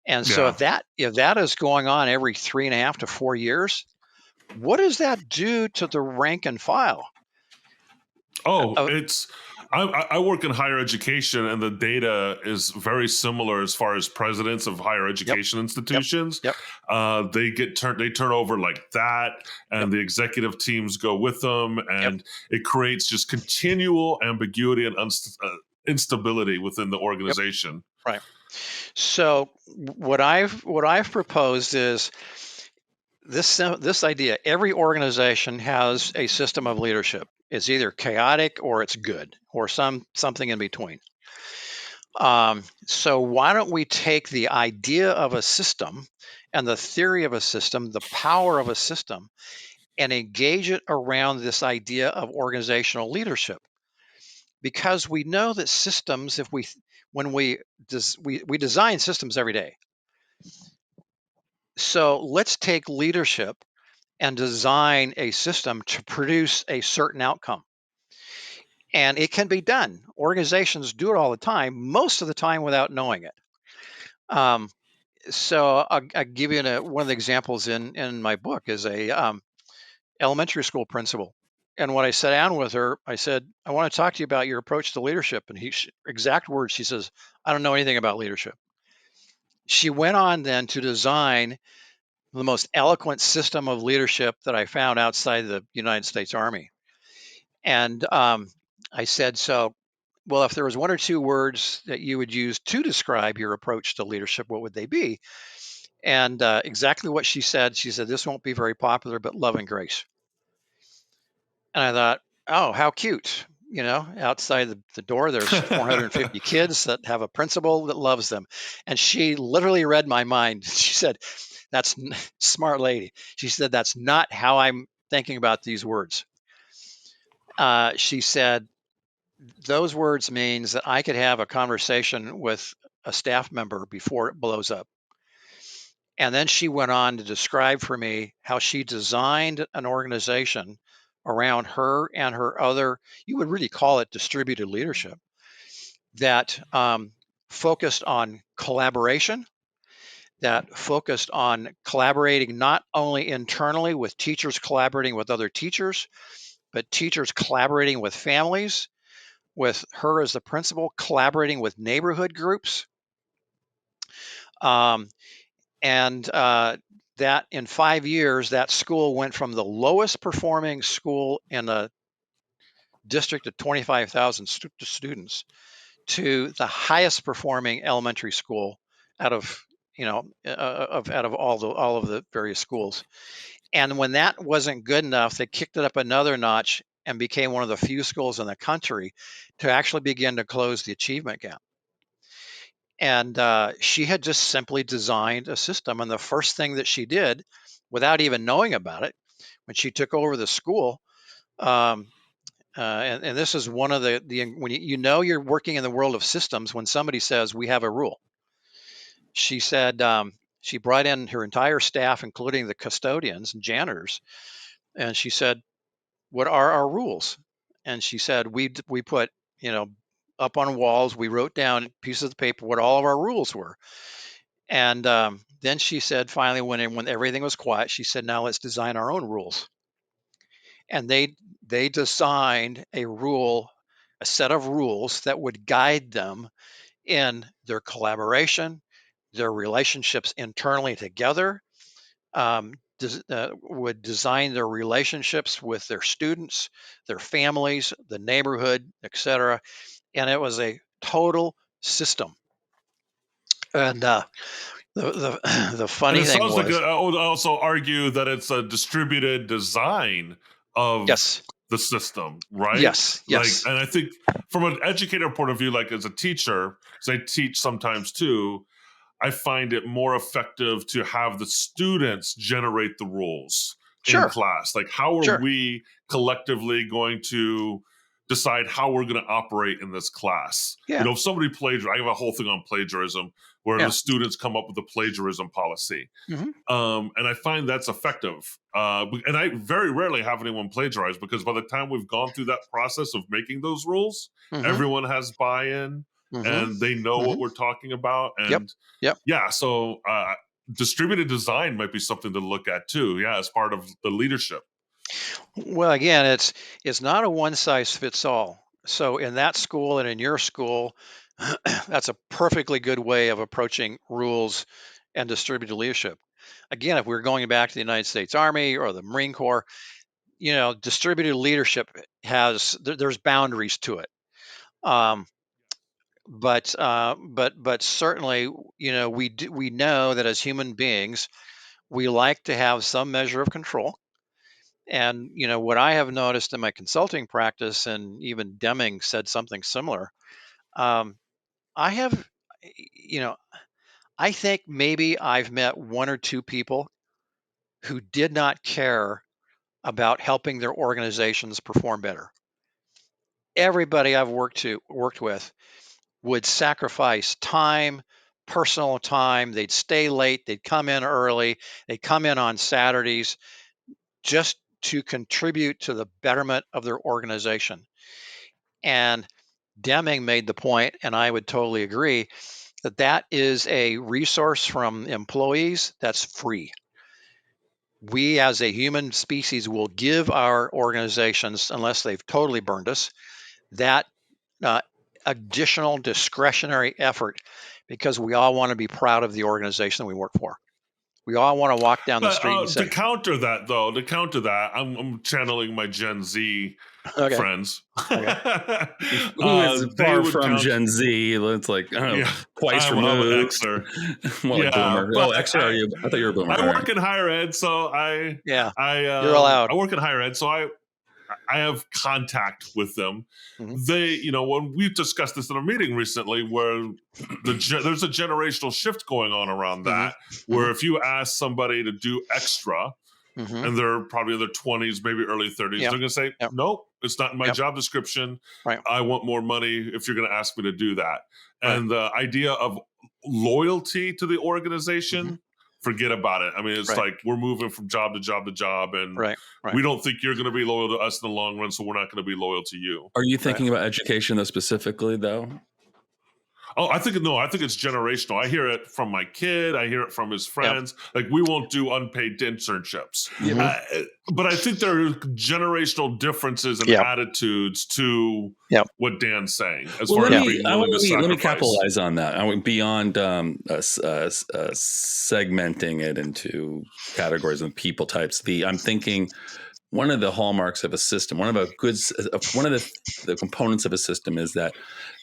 And so if that is going on every 3.5 to 4 years, what does that do to the rank and file? I work in higher education, and the data is very similar as far as presidents of higher education institutions. They turn over like that, and the executive teams go with them, and it creates just continual ambiguity and instability within the organization. Right. So what I've proposed is this idea: every organization has a system of leadership. It's either chaotic or it's good, or something in between. So why don't we take the idea of a system and the theory of a system, the power of a system, and engage it around this idea of organizational leadership? Because we know that systems, when we design systems every day. So let's take leadership and design a system to produce a certain outcome. And it can be done. Organizations do it all the time, most of the time without knowing it. So I'll give you one of the examples in my book is a elementary school principal. And when I sat down with her, I said, I want to talk to you about your approach to leadership. And exact words, she says, I don't know anything about leadership. She went on then to design the most eloquent system of leadership that I found outside the United States Army. And I said, so, well, if there was one or two words that you would use to describe your approach to leadership, what would they be? And exactly what she said, this won't be very popular, but love and grace. And I thought, oh, how cute. Outside the door, there's 450 kids that have a principal that loves them. And she literally read my mind. She said, that's smart lady. She said, that's not how I'm thinking about these words. She said, those words means that I could have a conversation with a staff member before it blows up. And then she went on to describe for me how she designed an organization around her and her other, you would really call it distributed leadership, that focused on collaboration, that focused on collaborating not only internally with teachers collaborating with other teachers, but teachers collaborating with families, with her as the principal collaborating with neighborhood groups, Um, and that in 5 years, that school went from the lowest performing school in a district of 25,000 students to the highest performing elementary school out of out of all of the various schools. And when that wasn't good enough, they kicked it up another notch and became one of the few schools in the country to actually begin to close the achievement gap. And she had just simply designed a system. And the first thing that she did, without even knowing about it, when she took over the school, and this is one of the when you know you're working in the world of systems when somebody says we have a rule. She said she brought in her entire staff, including the custodians and janitors, and she said, "What are our rules?" And she said, "We put up on walls. We wrote down pieces of paper what all of our rules were." And then she said, finally, when everything was quiet, she said, "Now let's design our own rules." And they designed a set of rules that would guide them in their collaboration, their relationships internally together, would design their relationships with their students, their families, the neighborhood, etc. And it was a total system. And the And funny it thing sounds like was, I would also argue that it's a distributed design of yes, the system, right? yes, Like, yes, and I think from an educator point of view, like as a teacher, because I teach sometimes too, I find it more effective to have the students generate the rules in sure, class. Like, how are sure, we collectively going to decide how we're going to operate in this class? yeah, If somebody I have a whole thing on plagiarism where yeah, the students come up with a plagiarism policy. hmm And I find that's effective. And I very rarely have anyone plagiarize because by the time we've gone through that process of making those rules, hmm everyone has buy-in hmm and they know hmm what we're talking about. yep, And yep. yeah, so distributed design might be something to look at too. Yeah, as part of the leadership. Well, again, it's not a one size fits all. So in that school and in your school, that's a perfectly good way of approaching rules and distributed leadership. Again, if we're going back to the United States Army or the Marine Corps, distributed leadership there's boundaries to it. Um, but certainly, we know that as human beings, we like to have some measure of control. And what I have noticed in my consulting practice, and even Deming said something similar. Um, I have, you know, I think maybe I've met one or two people who did not care about helping their organizations perform better. Everybody I've worked with would sacrifice time, personal time. They'd stay late. They'd come in early. They'd come in on Saturdays just to contribute to the betterment of their organization. And Deming made the point, and I would totally agree, that that is a resource from employees that's free. We as a human species will give our organizations, unless they've totally burned us, that uh, additional discretionary effort because we all want to be proud of the organization we work for. We all want to walk down the But street and to say, counter that, though, I'm channeling my Gen Z okay, friends. okay, Who is They far would from counter. Gen Z? It's like, I don't know, Yeah, twice I'm an removed. Xer. More like Yeah, boomer. but Oh, actually, are you? I thought you were a boomer. I All right. work in higher ed, so yeah, I you're allowed. I work in higher ed, so I have contact with them. hmm When we've discussed this in a meeting recently, where there's a generational shift going on around hmm that, hmm where if you ask somebody to do extra, hmm and they're probably in their 20s, maybe early 30s, Yep. they're going to say, Yep. nope, it's not in my Yep. job description. Right. I want more money if you're going to ask me to do that. Right. And the idea of loyalty to the organization, hmm forget about it. I mean, it's Right. like we're moving from job to job to job, and Right. Right. we don't think you're going to be loyal to us in the long run, so we're not going to be loyal to you. Are you Right. thinking about education though, specifically, though? Oh, I think it's generational. I hear it from my kid. I hear it from his friends. Like, we won't do unpaid internships. But I think there are generational differences in attitudes to what Dan's saying as far as being willing to sacrifice. Let me capitalize on that. I went beyond segmenting it into categories and people types. I'm thinking one of the hallmarks of a system, one of the components of a system is that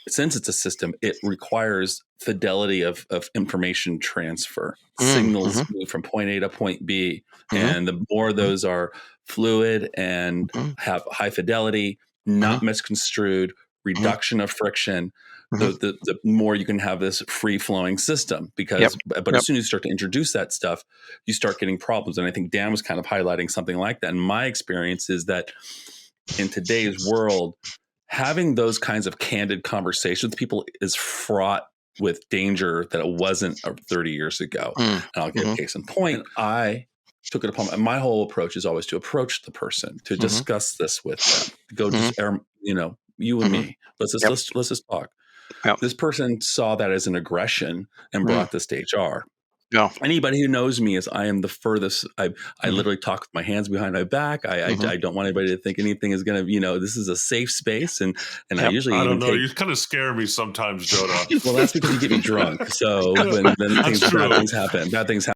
since it's a system, it requires fidelity of information transfer. Signals move from point A to point B. And the more those are fluid and have high fidelity, not misconstrued, reduction of friction, the more you can have this free-flowing system. But as soon as you start to introduce that stuff, you start getting problems. And I think Dan was kind of highlighting something like that. And my experience is that in today's world, having those kinds of candid conversations with people is fraught with danger that it wasn't 30 years ago. And I'll give a case in point. I took it upon my whole approach is always to approach the person, to discuss this with them, go just, you and me, let's just talk. This person saw that as an aggression and brought this to HR. Anybody who knows me is I am the furthest. I literally talk with my hands behind my back. I don't want anybody to think anything is going to, this is a safe space. And I usually I don't know. You kind of scare me sometimes, Jodah. Well, that's because you get me drunk. So then bad things happen. Bad things happen.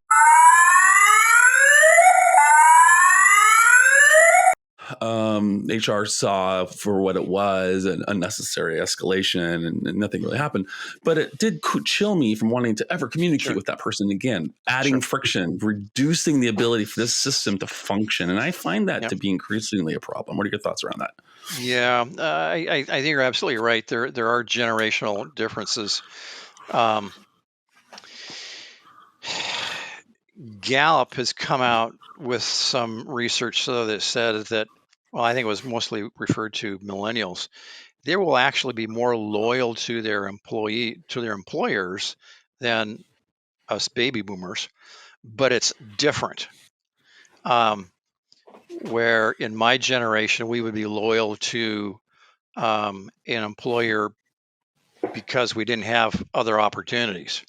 HR saw for what it was, an unnecessary escalation, and nothing really happened. But it did chill me from wanting to ever communicate with that person again, adding friction, reducing the ability for this system to function. And I find that to be increasingly a problem. What are your thoughts around that? Yeah, I think you're absolutely right. There are generational differences. Gallup has come out with some research that said that, well, I think it was mostly referred to millennials. They will actually be more loyal to their employers than us baby boomers, but it's different. Where in my generation, we would be loyal to an employer because we didn't have other opportunities.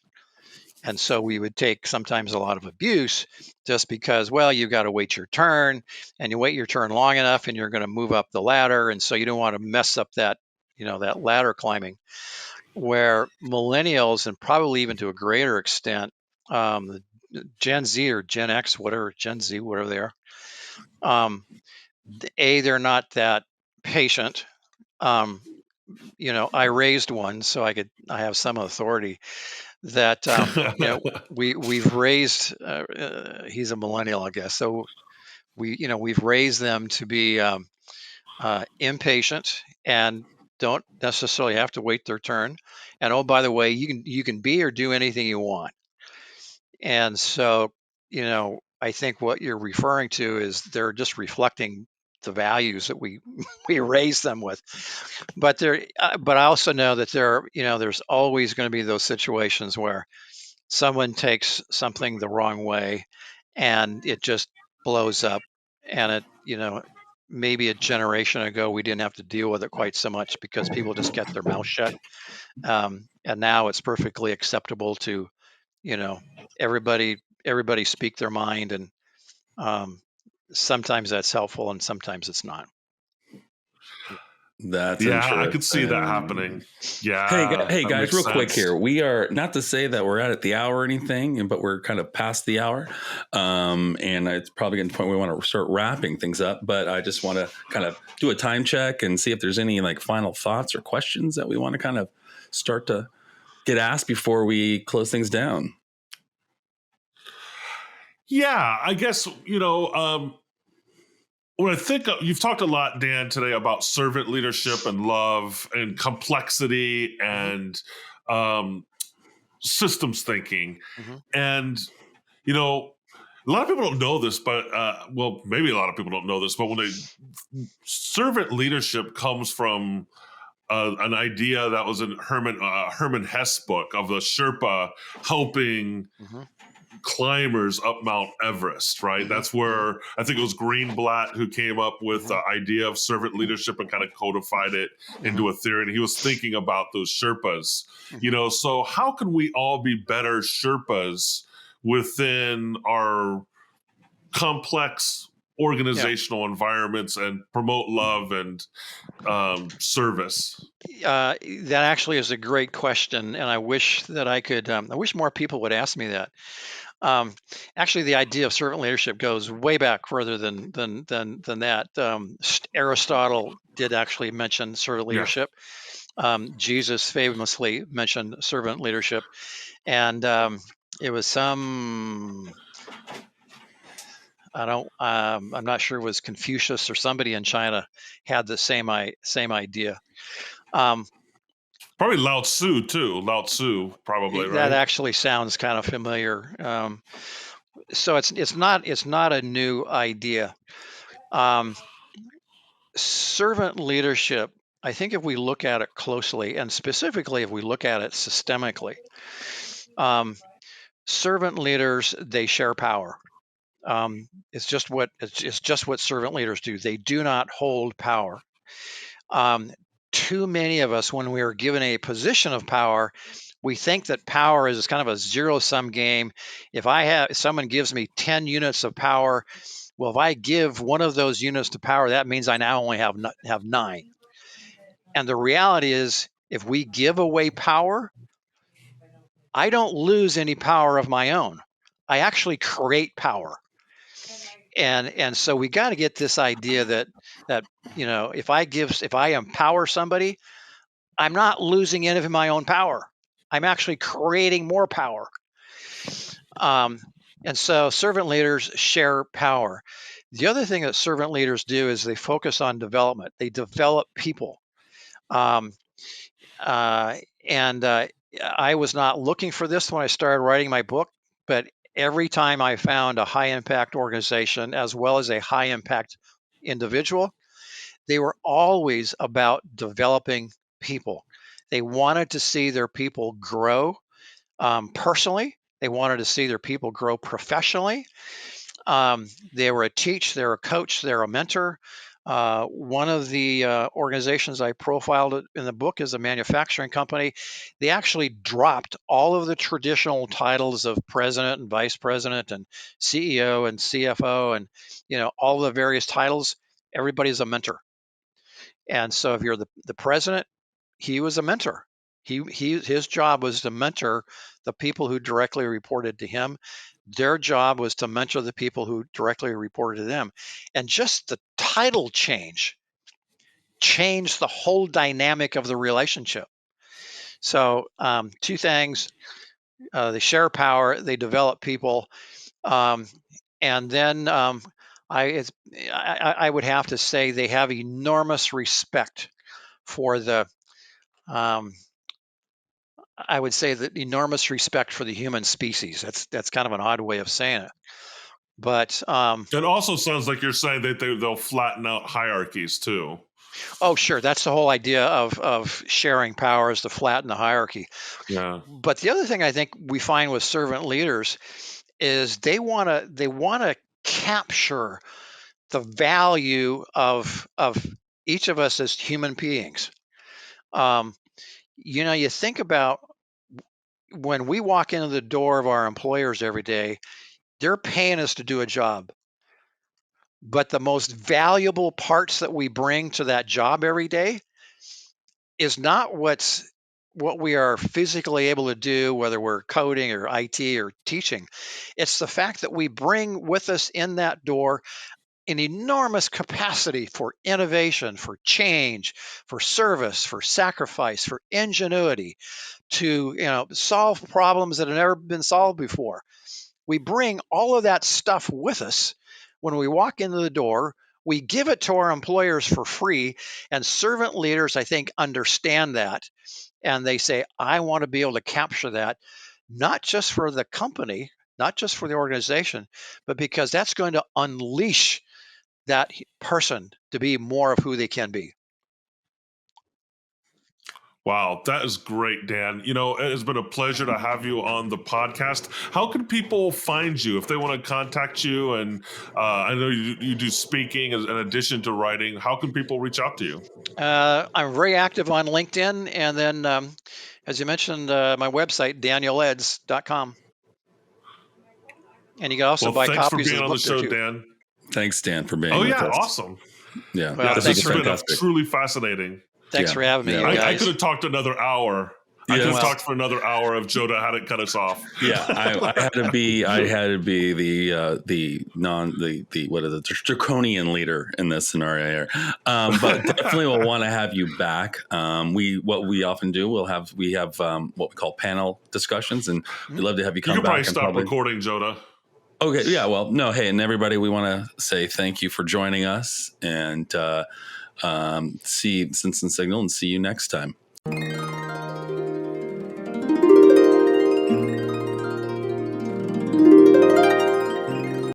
And so we would take sometimes a lot of abuse just because, well, you got to wait your turn, and you wait your turn long enough and you're going to move up the ladder. And so you don't want to mess up that, that ladder climbing. Where millennials, and probably even to a greater extent, Gen Z or Gen X, Gen Z, whatever they are, they're not that patient. I raised one, so I have some authority. That we've raised. He's a millennial, I guess. So we've raised them to be impatient and don't necessarily have to wait their turn. And oh, by the way, you can be or do anything you want. And so I think what you're referring to is they're just reflecting the values that we raise them with. But but I also know that there's always going to be those situations where someone takes something the wrong way and it just blows up. And maybe a generation ago, we didn't have to deal with it quite so much because people just kept their mouth shut. And now it's perfectly acceptable to, everybody speak their mind. And sometimes that's helpful and sometimes it's not. That's I could see that happening. Yeah. Hey guys, real quick here. We are not to say that we're at the hour or anything, but we're kind of past the hour. And it's probably getting to the point where we want to start wrapping things up. But I just want to kind of do a time check and see if there's any final thoughts or questions that we want to kind of start to get asked before we close things down. Yeah, I guess, when I think you've talked a lot, Dan, today about servant leadership and love and complexity and systems thinking. And, a lot of people don't know this, but maybe a lot of people don't know this, but servant leadership comes from an idea that was in Herman Hesse book of the Sherpa helping climbers up Mount Everest, right? That's where I think it was Greenblatt who came up with the idea of servant leadership and kind of codified it into a theory. And he was thinking about those Sherpas, so how can we all be better Sherpas within our complex organizational environments and promote love and service? That actually is a great question, and I wish that I could. I wish more people would ask me that. Actually, the idea of servant leadership goes way back further than that. Aristotle did actually mention servant leadership. Jesus famously mentioned servant leadership, and it was some. I'm not sure it was Confucius or somebody in China had the same idea. Probably Lao Tzu too. Lao Tzu, probably, right? That actually sounds kind of familiar. So it's not a new idea. Servant leadership, I think if we look at it closely, and specifically if we look at it systemically, servant leaders, they share power. It's just what servant leaders do. They do not hold power. Too many of us, when we are given a position of power, we think that power is kind of a zero-sum game. If someone gives me 10 units of power, well, if I give one of those units to power, that means I now only have 9. And the reality is, if we give away power, I don't lose any power of my own. I actually create power. And so we got to get this idea that if I empower somebody, I'm not losing any of my own power. I'm actually creating more power. And so servant leaders share power. The other thing that servant leaders do is they focus on development. They develop people. I was not looking for this when I started writing my book, but every time I found a high impact organization as well as a high impact individual, they were always about developing people. They wanted to see their people grow personally. They wanted to see their people grow professionally. They were a teach, they're a coach, they're a mentor. One of the organizations I profiled in the book is a manufacturing company. They actually dropped all of the traditional titles of president and vice president and CEO and CFO and all the various titles. Everybody's a mentor. And so if you're the president, he was a mentor. His job was to mentor the people who directly reported to him. Their job was to mentor the people who directly reported to them. And just the title changed the whole dynamic of the relationship. So 2 things, they share power, they develop people. And then I would have to say they have enormous respect for the I would say that enormous respect for the human species. That's kind of an odd way of saying it, but it also sounds like you're saying that they'll flatten out hierarchies too. Oh, sure, that's the whole idea of sharing power is to flatten the hierarchy. Yeah. But the other thing I think we find with servant leaders is they want to capture the value of each of us as human beings. You think about when we walk into the door of our employers every day, they're paying us to do a job. But the most valuable parts that we bring to that job every day is not what we are physically able to do, whether we're coding or IT or teaching. It's the fact that we bring with us in that door an enormous capacity for innovation, for change, for service, for sacrifice, for ingenuity, to solve problems that have never been solved before. We bring all of that stuff with us when we walk into the door. We give it to our employers for free, and servant leaders, I think, understand that, and they say, I want to be able to capture that, not just for the company, not just for the organization, but because that's going to unleash that person to be more of who they can be. Wow, that is great, Dan. You know, it has been a pleasure to have you on the podcast. How can people find you if they want to contact you? And I know you do speaking in addition to writing. How can people reach out to you? I'm very active on LinkedIn, and then, as you mentioned, my website, danieledds.com. And you can also Well, buy thanks for copies of being the on the book there show, too. Dan. Thanks, Dan, for being Oh, with yeah, us. awesome. Yeah, Well, This thanks has been truly fascinating. Thanks Yeah, for having me, yeah. you I guys. could have talked another hour. I Yes. could have talked for another hour if Jodah hadn't cut us off. Yeah, I had to be the what is it, the draconian leader in this scenario here. But definitely we'll want to have you back. What we often do, we have what we call panel discussions, and we'd love to have you You come can back. probably stop recording, Jodah. Okay, yeah, well, no, hey, and everybody, we want to say thank you for joining us, and see Sense and Signal, and see you next time.